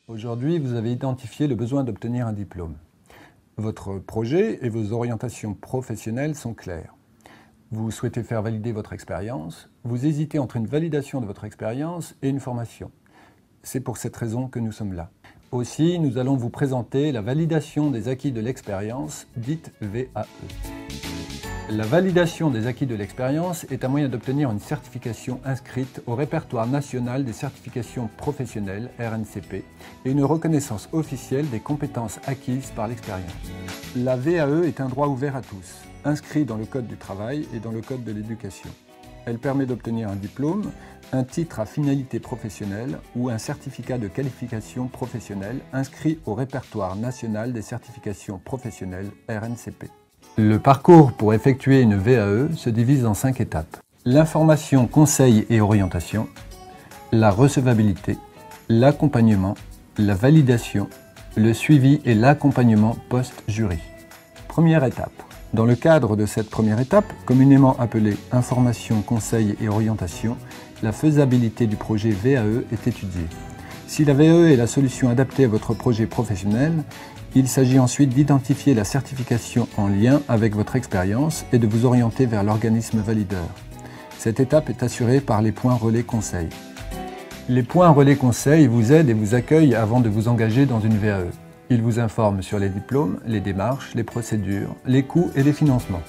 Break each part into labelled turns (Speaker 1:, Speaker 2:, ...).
Speaker 1: Aujourd'hui, vous avez identifié le besoin d'obtenir un diplôme. Votre projet et vos orientations professionnelles sont clairs. Vous souhaitez faire valider votre expérience. Vous hésitez entre une validation de votre expérience et une formation. C'est pour cette raison que nous sommes là. Aussi, nous allons vous présenter la validation des acquis de l'expérience, dite VAE. La validation des acquis de l'expérience est un moyen d'obtenir une certification inscrite au répertoire national des certifications professionnelles, RNCP, et une reconnaissance officielle des compétences acquises par l'expérience. La VAE est un droit ouvert à tous, inscrit dans le Code du travail et dans le Code de l'éducation. Elle permet d'obtenir un diplôme, un titre à finalité professionnelle ou un certificat de qualification professionnelle inscrit au répertoire national des certifications professionnelles, RNCP. Le parcours pour effectuer une VAE se divise en 5 étapes. L'information, conseil et orientation, la recevabilité, l'accompagnement, la validation, le suivi et l'accompagnement post-jury. Première étape. Dans le cadre de cette première étape, communément appelée information, conseil et orientation, la faisabilité du projet VAE est étudiée. Si la VAE est la solution adaptée à votre projet professionnel, il s'agit ensuite d'identifier la certification en lien avec votre expérience et de vous orienter vers l'organisme valideur. Cette étape est assurée par les points relais conseil. Les points relais conseil vous aident et vous accueillent avant de vous engager dans une VAE. Ils vous informent sur les diplômes, les démarches, les procédures, les coûts et les financements.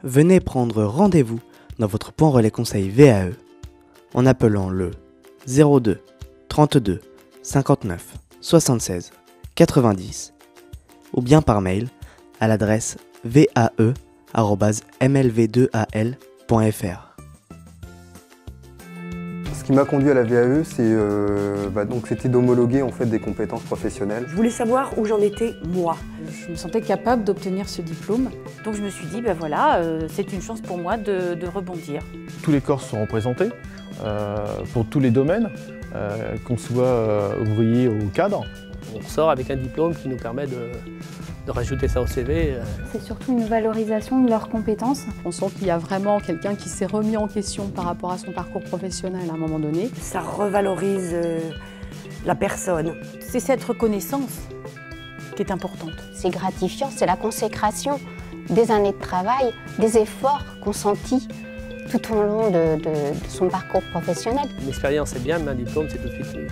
Speaker 2: Venez prendre rendez-vous dans votre point relais conseil VAE en appelant le 02 32 59 76 90 ou bien par mail à l'adresse vae@mlv2al.fr.
Speaker 3: Ce qui m'a conduit à la VAE, c'était d'homologuer en fait des compétences professionnelles.
Speaker 4: Je voulais savoir où j'en étais moi.
Speaker 5: Je me sentais capable d'obtenir ce diplôme.
Speaker 6: Donc je me suis dit, c'est une chance pour moi de rebondir.
Speaker 7: Tous les corps sont représentés pour tous les domaines, qu'on soit ouvrier ou cadre.
Speaker 8: On ressort avec un diplôme qui nous permet de rajouter ça au CV.
Speaker 9: C'est surtout une valorisation de leurs compétences.
Speaker 5: On sent qu'il y a vraiment quelqu'un qui s'est remis en question par rapport à son parcours professionnel à un moment donné.
Speaker 4: Ça revalorise la personne.
Speaker 6: C'est cette reconnaissance qui est importante.
Speaker 10: C'est gratifiant, c'est la consécration des années de travail, des efforts consentis tout au long de son parcours professionnel.
Speaker 8: L'expérience est bien, mais un diplôme c'est tout de suite mieux.